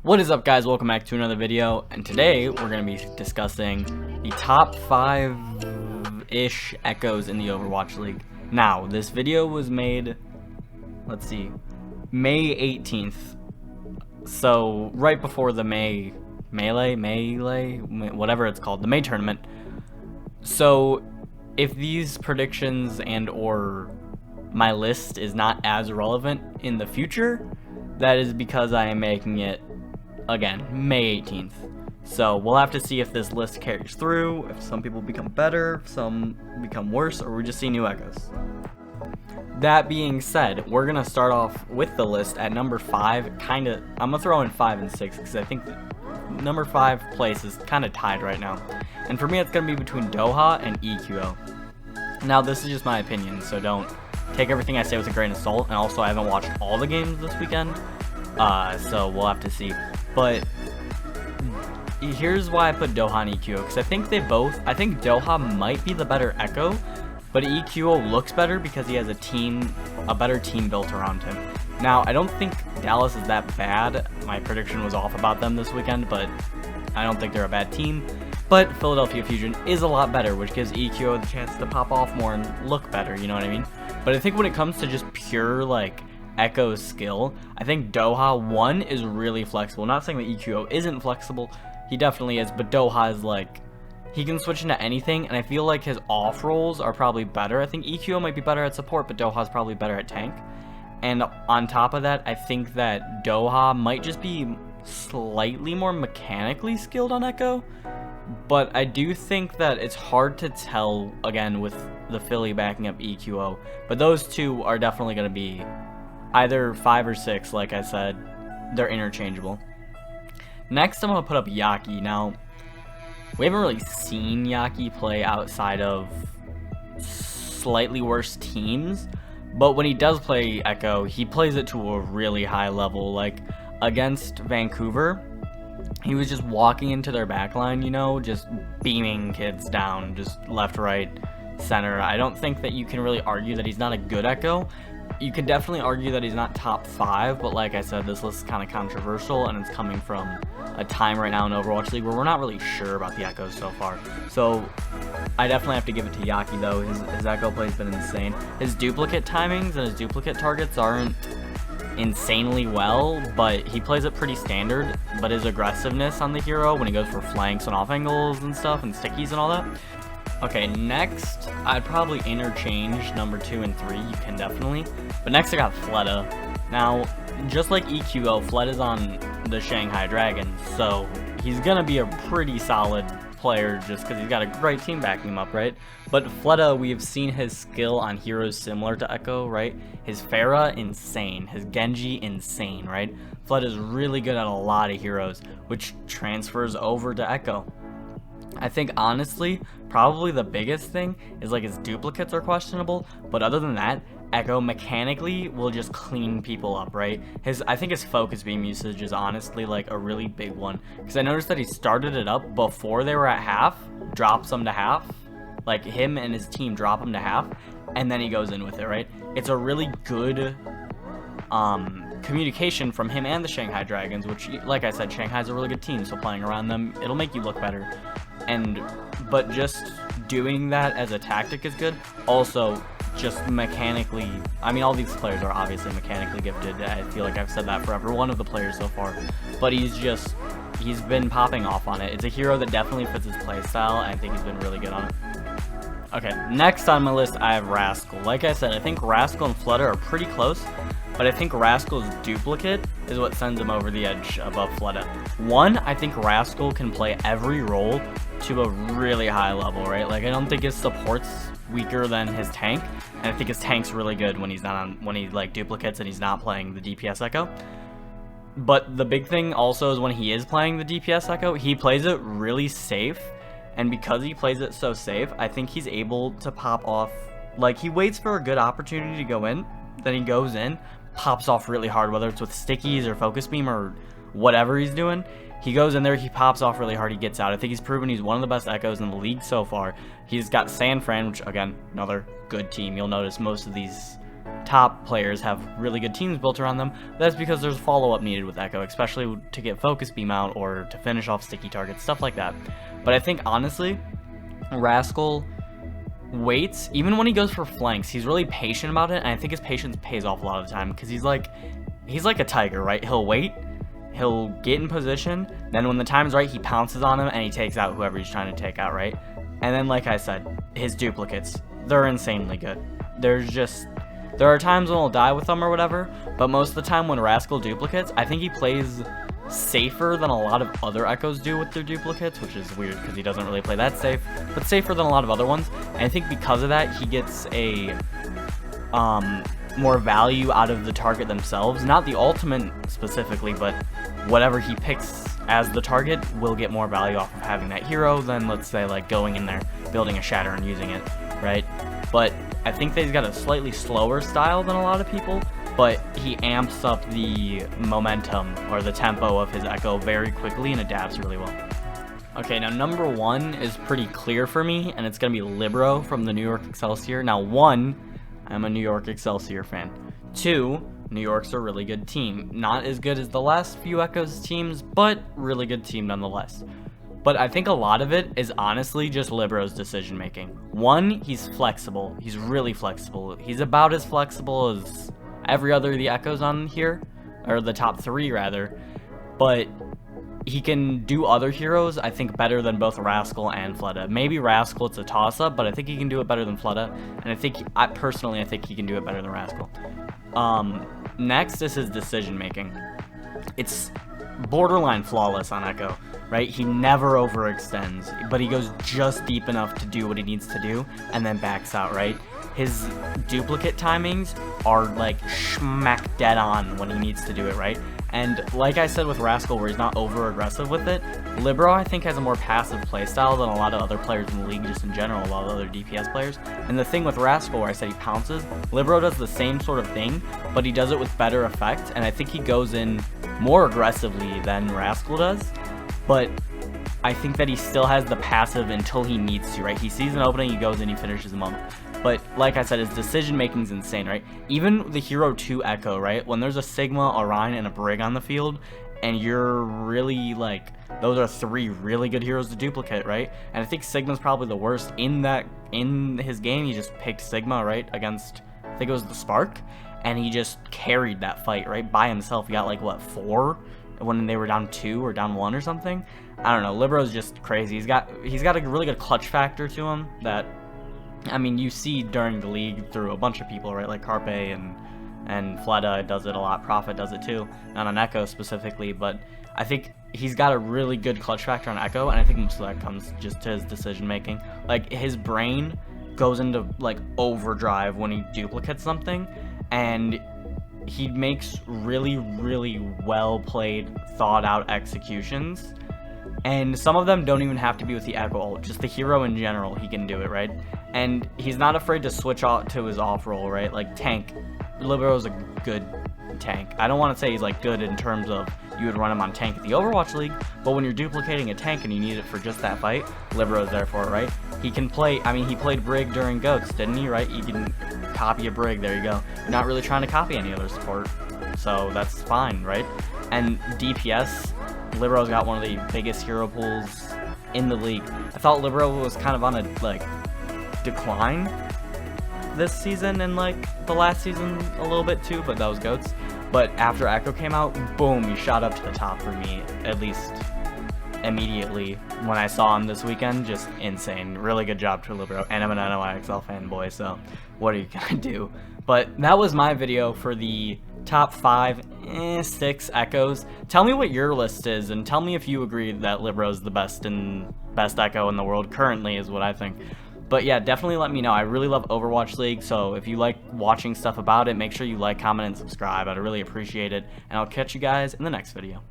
What is up, guys? Welcome back to another video, and today we're going to be discussing the top 5-ish Echoes in the Overwatch League. Now, this video was made, let's see, May 18th, so right before the Melee, whatever it's called, the May tournament. So, if these predictions and or my list is not as relevant in the future, that is because I am making it again, May 18th. So we'll have to see if this list carries through, if some people become better, if some become worse, or we just see new Echoes. That being said, we're going to start off with the list at number 5. I'm going to throw in 5 and 6 because I think number 5 place is kind of tied right now. And for me, it's going to be between Doha and EQO. Now, this is just my opinion, so don't take everything I say with a grain of salt. And also, I haven't watched all the games this weekend, so we'll have to see. But here's why I put Doha and EQO, because I think Doha might be the better Echo, but EQO looks better because he has a better team built around him. Now, I don't think Dallas is that bad. My prediction was off about them this weekend, but I don't think they're a bad team. But Philadelphia Fusion is a lot better, which gives EQO the chance to pop off more and look better, you know what I mean? But I think when it comes to just pure, like, Ekko's skill, I think Doha 1 is really flexible. Not saying that EQO isn't flexible, he definitely is, but Doha is like, he can switch into anything, and I feel like his off roles are probably better. I think EQO might be better at support, but Doha's probably better at tank. And on top of that, I think that Doha might just be slightly more mechanically skilled on Ekko, but I do think that it's hard to tell, again, with the Philly backing up EQO, but those two are definitely going to be either 5 or 6, like I said. They're interchangeable. Next, I'm going to put up Yaqui. Now, we haven't really seen Yaqui play outside of slightly worse teams, but when he does play Ekko, he plays it to a really high level. Like, against Vancouver, he was just walking into their backline, you know, just beaming kids down, just left, right, center. I don't think that you can really argue that he's not a good Ekko. You could definitely argue that he's not top 5, but like I said, this list is kind of controversial, and it's coming from a time right now in Overwatch League where we're not really sure about the Echoes so far. So I definitely have to give it to Yaqui, though. His Ekko play's been insane. His duplicate timings and his duplicate targets aren't insanely well, but he plays it pretty standard. But his aggressiveness on the hero, when he goes for flanks and off angles and stuff, and stickies and all that. Okay, next, I'd probably interchange number 2 and 3, you can definitely. But next I got Letta. Now, just like EQO, Letta's on the Shanghai Dragons, so he's gonna be a pretty solid player just because he's got a great team backing him up, right? But Letta, we've seen his skill on heroes similar to Ekko, right? His Pharah, insane. His Genji, insane, right? Letta's really good at a lot of heroes, which transfers over to Ekko. I think, honestly, probably the biggest thing is, like, his duplicates are questionable, but other than that, Ekko mechanically will just clean people up, right? I think his focus beam usage is honestly, like, a really big one, because I noticed that he started it up before they were at half, drops them to half, like, him and his team drop them to half, and then he goes in with it, right? It's a really good communication from him and the Shanghai Dragons, which, like I said, Shanghai's a really good team, so playing around them, it'll make you look better. But just doing that as a tactic is good. Also, just mechanically, I mean, all these players are obviously mechanically gifted. I feel like I've said that for every one of the players so far. But he's been popping off on it. It's a hero that definitely fits his playstyle, and I think he's been really good on it. Okay, next on my list, I have Rascal. Like I said, I think Rascal and Letta are pretty close, but I think Rascal's duplicate is what sends him over the edge above Letta. One, I think Rascal can play every role to a really high level, right? Like, I don't think his support's weaker than his tank, and I think his tank's really good when he's like duplicates and he's not playing the DPS Ekko. But the big thing also is when he is playing the DPS Ekko, he plays it really safe, and because he plays it so safe, I think he's able to pop off. Like, he waits for a good opportunity to go in, then he goes in, pops off really hard, whether it's with stickies or focus beam or whatever he's doing. He goes in there, he pops off really hard, he gets out. I think he's proven he's one of the best Echoes in the league so far. He's got San Fran, which, again, another good team. You'll notice most of these top players have really good teams built around them. That's because there's follow-up needed with Ekko, especially to get focus beam out or to finish off sticky targets, stuff like that. But I think, honestly, Rascal waits. Even when he goes for flanks, he's really patient about it, and I think his patience pays off a lot of the time, because he's like a tiger, right? He'll wait, he'll get in position, then when the time's right, he pounces on him, and he takes out whoever he's trying to take out, right? And then, like I said, his duplicates, they're insanely good. There are times when he'll die with them or whatever, but most of the time when Rascal duplicates, I think he plays safer than a lot of other Ekkos do with their duplicates, which is weird because he doesn't really play that safe, but safer than a lot of other ones. And I think because of that, he gets a more value out of the target themselves. Not the ultimate specifically, but whatever he picks as the target will get more value off of having that hero than, let's say, like going in there, building a shatter and using it, right? But I think that he's got a slightly slower style than a lot of people, but he amps up the momentum or the tempo of his Ekko very quickly and adapts really well. Okay, now number 1 is pretty clear for me, and it's going to be Libero from the New York Excelsior. Now 1, I'm a New York Excelsior fan. 2, New York's a really good team. Not as good as the last few Ekkos teams, but really good team nonetheless. But I think a lot of it is honestly just Libero's decision making. 1, he's flexible. He's really flexible. He's about as flexible as every other of the Ekkos on here, or the top 3 rather, but he can do other heroes, I think, better than both Rascal and Fleta. Maybe Rascal, it's a toss-up, but I think he can do it better than Fleta, and I think he can do it better than Rascal. Next is his decision making. It's borderline flawless on Ekko, right? He never overextends, but he goes just deep enough to do what he needs to do and then backs out, right? His duplicate timings are like smack dead on when he needs to do it, right? And like I said with Rascal, where he's not over aggressive with it, Libero I think has a more passive playstyle than a lot of other players in the league, just in general, a lot of other DPS players. And the thing with Rascal, where I said he pounces, Libero does the same sort of thing, but he does it with better effect, and I think he goes in more aggressively than Rascal does, but I think that he still has the passive until he needs to, right? He sees an opening, he goes in, he finishes him up. But like I said, his decision making is insane, right? Even the Hero 2 Ekko, right? When there's a Sigma, a Rhine, and a Brig on the field, and you're really like, those are 3 really good heroes to duplicate, right? And I think Sigma's probably the worst in his game. He just picked Sigma, right? Against, I think it was the Spark, and he just carried that fight, right? By himself. He got like, what, 4? When they were down 2 or down 1 or something. I don't know. Libero's just crazy. He's got a really good clutch factor to him that, I mean, you see during the league through a bunch of people, right? Like Carpe and Fleta does it a lot. Prophet does it too. Not on Ekko specifically, but I think he's got a really good clutch factor on Ekko, and I think most of that comes just to his decision making. Like, his brain goes into like overdrive when he duplicates something, and he makes really, really well played, thought out executions. And some of them don't even have to be with the Ekko ult, just the hero in general, he can do it, right? And he's not afraid to switch out to his off role, right? Like tank, Libero's a good tank. I don't want to say he's like good in terms of you would run him on tank at the Overwatch League, but when you're duplicating a tank and you need it for just that fight, Libero's there for it, right? He can play, I mean, he played Brig during GOATS, didn't he, right? You can copy a Brig, there you go. You're not really trying to copy any other support, so that's fine, right? And DPS, Libero's got one of the biggest hero pools in the league. I thought Libero was kind of on a, like, decline this season and, like, the last season a little bit too, but that was GOATS. But after Ekko came out, boom, he shot up to the top for me, at least immediately when I saw him this weekend. Just insane. Really good job to Libero. And I'm an NOIXL fanboy, so what are you gonna do? But that was my video for the top 6 Ekkos. Tell me what your list is, and tell me if you agree that Libero's the best Ekko in the world currently, is what I think. But yeah, definitely let me know. I really love Overwatch League, so if you like watching stuff about it, make sure you like, comment, and subscribe. I'd really appreciate it, and I'll catch you guys in the next video.